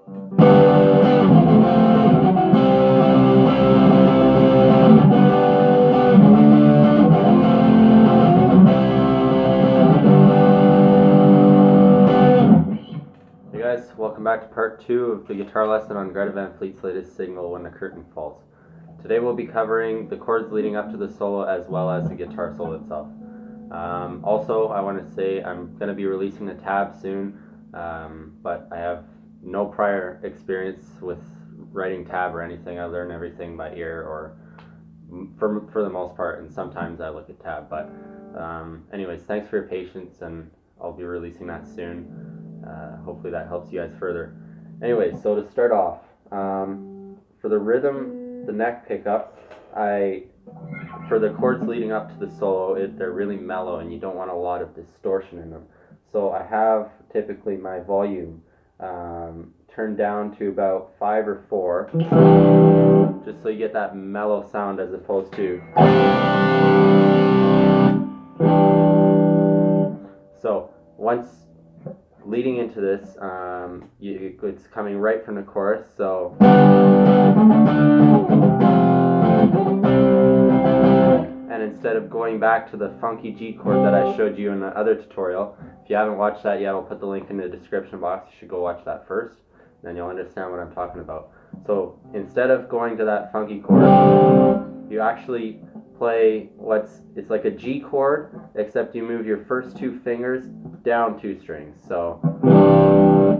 Hey guys, welcome back to part 2 of the guitar lesson on Greta Van Fleet's latest single, When the Curtain Falls. Today we'll be covering the chords leading up to the solo as well as the guitar solo itself. Also, I want to say I'm going to be releasing the tab soon, but I have no prior experience with writing tab or anything. I learn everything by ear or for the most part, and sometimes I look at tab. But anyways, thanks for your patience, and I'll be releasing that soon. Hopefully that helps you guys further. Anyway, so to start off, for the rhythm, the neck pickup, for the chords leading up to the solo, they're really mellow and you don't want a lot of distortion in them. So I have typically my volume turned down to about 5 or 4, just so you get that mellow sound as opposed to. So once leading into this, it's coming right from the chorus, so and instead of going back to the funky G chord that I showed you in the other tutorial, if you haven't watched that yet, I'll put the link in the description box. You should go watch that first, then you'll understand what I'm talking about. So instead of going to that funky chord, you actually play it's like a G chord, except you move your first 2 fingers down 2 strings. So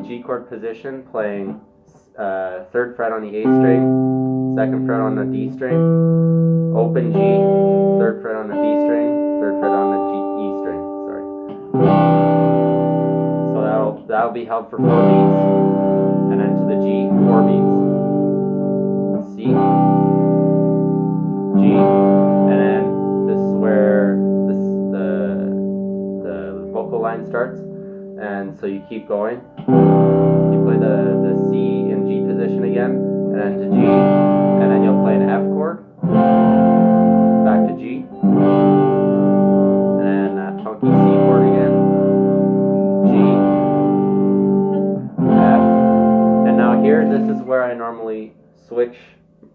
G chord position, playing 3rd fret on the A string, 2nd fret on the D string, open G, 3rd fret on the B string, 3rd fret on the E string. So that'll be held for 4 beats, and then to the G, 4 beats. C, G, and then this is where the vocal line starts, and so you keep going. You play the C and G position again, and then to G, and then you'll play an F chord, back to G, and then that funky C chord again, G, F, and now here, this is where I normally switch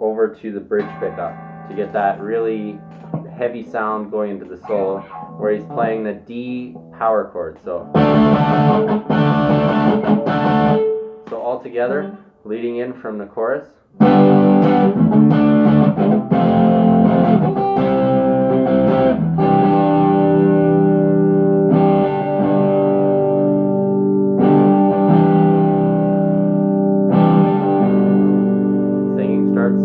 over to the bridge pickup to get that really heavy sound going into the solo, where he's playing the D power chord. So all together, leading in from the chorus. Singing starts.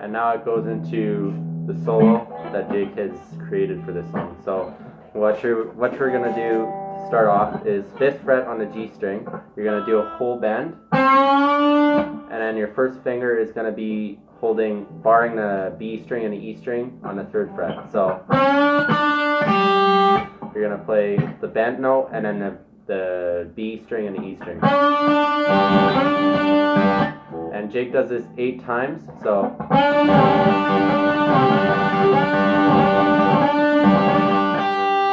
And now it goes into the solo that Jake has created for this song. So what we're gonna do to start off is 5th fret on the G string. You're gonna do a whole bend, and then your first finger is gonna be barring the B string and the E string on the 3rd fret. So you're gonna play the bent note and then the B string and the E string. And Jake does this 8 times, so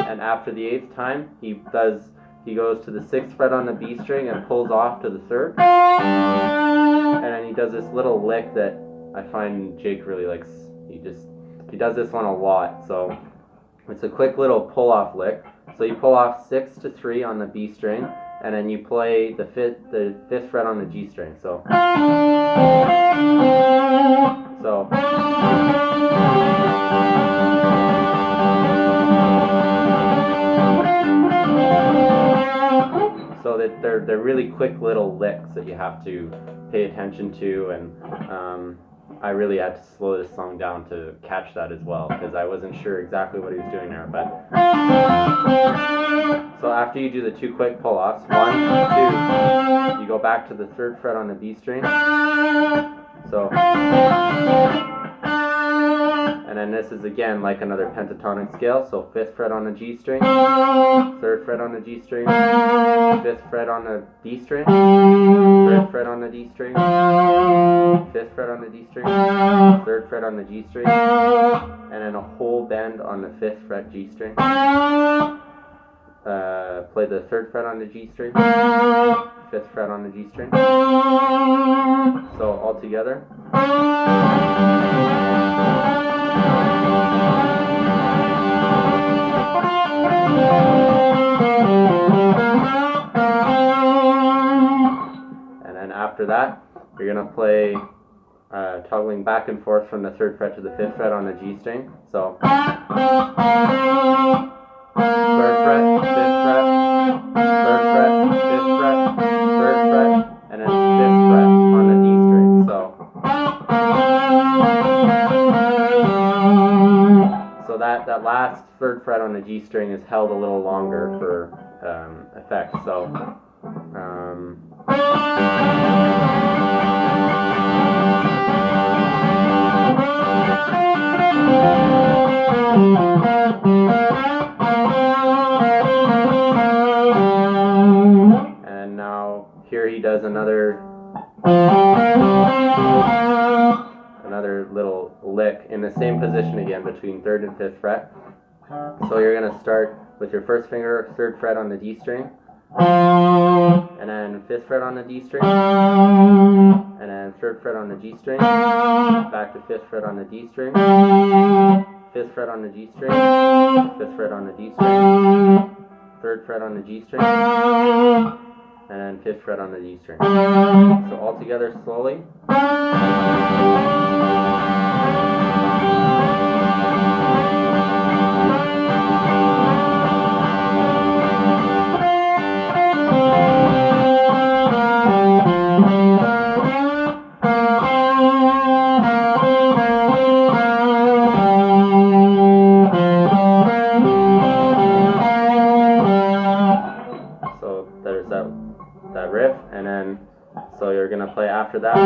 and after the 8th time, he goes to the 6th fret on the B string and pulls off to the 3rd, and then he does this little lick that I find Jake really likes. He does this one a lot, so it's a quick little pull off lick. So you pull off 6 to 3 on the B string, and then you play the 5th fret on the G string. So that they're really quick little licks that you have to pay attention to, and I really had to slow this song down to catch that as well, because I wasn't sure exactly what he was doing there. But so after you do the 2 quick pull-offs, 1, 2, you go back to the 3rd fret on the B string. So, and then then this is again like another pentatonic scale, so 5th fret on the G string, 3rd fret on the G string, 5th fret on the D string, 3rd fret on the D string, 5th fret on the D string, 3rd fret on the G string, and then a whole bend on the 5th fret G string. Play the 3rd fret on the G string, 5th fret on the G string. So all together. And then after that, you're going to play toggling back and forth from the 3rd fret to the 5th fret on the G string. So 3rd fret, 5th fret, 3rd fret, 5th fret, 3rd fret, and then 5th fret on the D string. So that last 3rd fret on the G string is held a little longer for effect. So and now here he does another little lick in the same position again between 3rd and 5th fret. So you're going to start with your first finger, 3rd fret on the D string, and then 5th fret on the D string, and then 3rd fret on the G string, back to 5th fret on the D string, 5th fret on the G string, 5th fret on the D string, 3rd fret on the G string, and then 5th fret on the D string. So all together slowly. So there's that riff, and then so you're gonna play after that.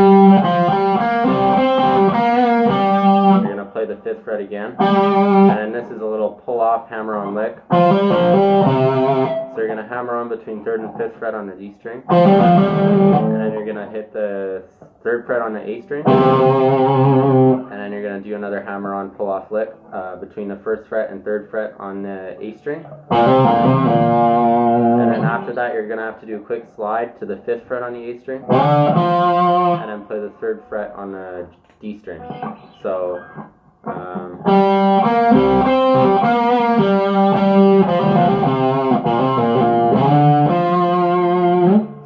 You're gonna play the 5th fret again, and then this is a little pull-off hammer-on lick. So you're gonna hammer on between 3rd and 5th fret on the D string, and then you're gonna hit the 3rd fret on the A string, and then you're gonna do another hammer-on pull-off lick between the 1st fret and 3rd fret on the A string. And then after that, you're gonna have to do a quick slide to the 5th fret on the A string, and then play the 3rd fret on the D string. So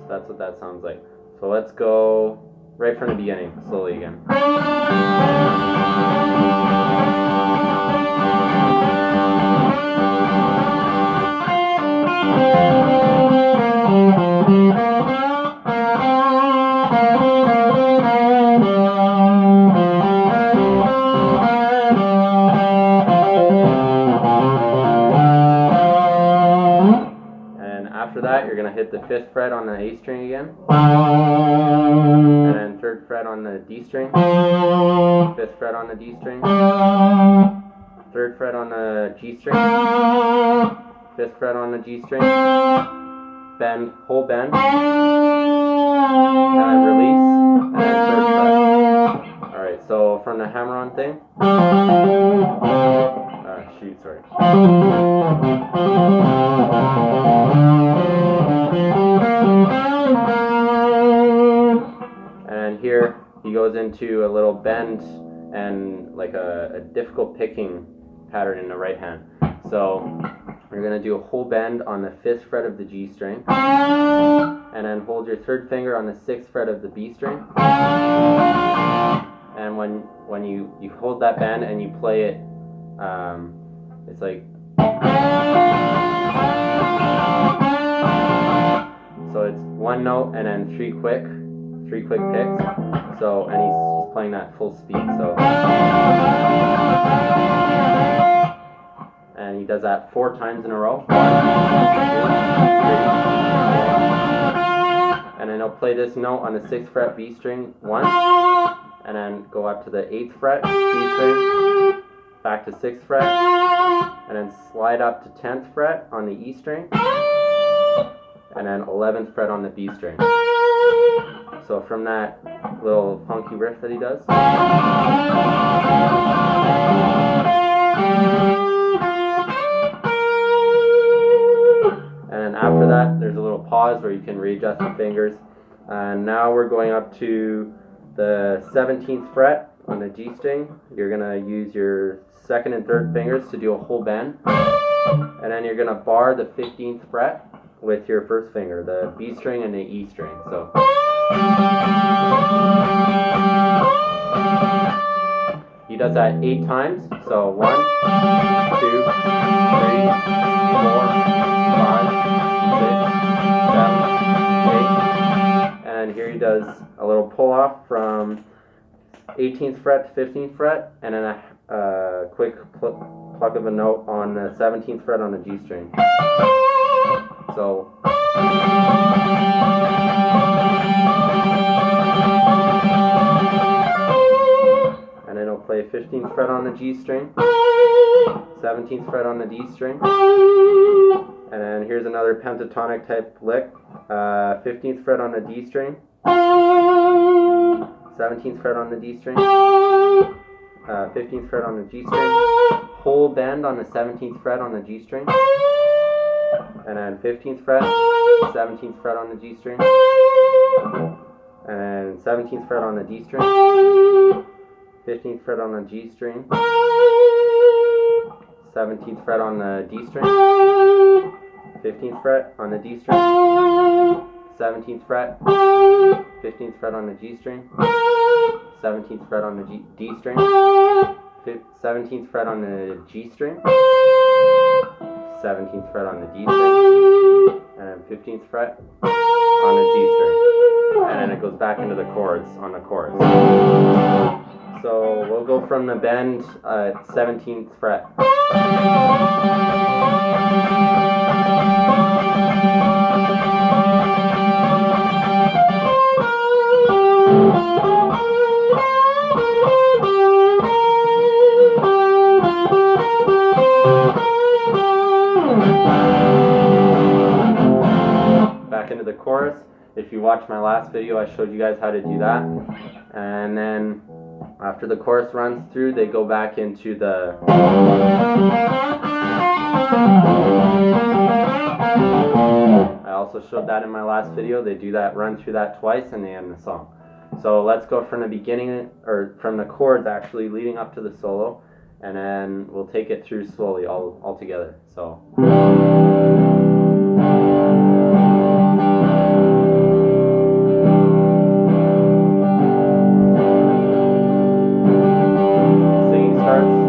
that's what that sounds like. So let's go right from the beginning, slowly again. After that, you're going to hit the 5th fret on the A string again, and then 3rd fret on the D string, 5th fret on the D string, 3rd fret on the G string, 5th fret on the G string, bend, whole bend, and then release, and then 3rd fret. Alright, so from the hammer-on thing, sorry. And here he goes into a little bend and like a difficult picking pattern in the right hand. So we're going to do a whole bend on the 5th fret of the G string, and then hold your 3rd finger on the 6th fret of the B string. And when you hold that bend and you play it, it's like, so it's one note and then three quick picks. So, and he's playing that full speed. So, and he does that 4 times in a row. 1, 2, 3, and then he'll play this note on the 6th fret B string once, and then go up to the 8th fret B string, back to 6th fret, and then slide up to 10th fret on the E string, and then 11th fret on the B string. So from that little funky riff that he does. And then after that, there's a little pause where you can readjust the fingers. And now we're going up to the 17th fret on the G string. You're going to use your 2nd and 3rd fingers to do a whole bend. And then you're going to bar the 15th fret with your 1st finger, the B string and the E string. So he does that 8 times. So 1, 2, 3, 4, 5, 6, 7, 8. And here he does a little pull off from 18th fret to 15th fret, and then a quick pluck of a note on the 17th fret on the G string. So and then he'll play 15th fret on the G string, 17th fret on the D string, and then here's another pentatonic type lick, 15th fret on the D string, 17th fret on the D string, 15th fret on the G string, whole bend on the 17th fret on the G string, and then 15th fret, 17th fret on the G string, and then 17th fret on the D string, 15th fret on the G string, 17th fret on the D string, 15th fret on the D string, 17th fret, 15th fret on the G string, 17th fret on the D string, 17th fret on the G string, 17th fret on the D string, and then 15th fret on the G string. And then it goes back into the chords on the chorus. So we'll go from the bend at 17th fret. Back into the chorus. If you watched my last video, I showed you guys how to do that. And then after the chorus runs through, they go back into the I also showed that in my last video. They do that, run through that twice, and they end the song. So let's go from the beginning, or from the chords actually leading up to the solo, and then we'll take it through slowly all together. So singing starts.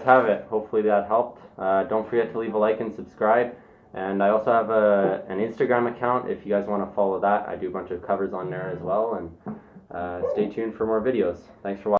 Have it. Hopefully that helped. Don't forget to leave a like and subscribe, and I also have an Instagram account if you guys want to follow that. I do a bunch of covers on there as well, and stay tuned for more videos. Thanks for watching.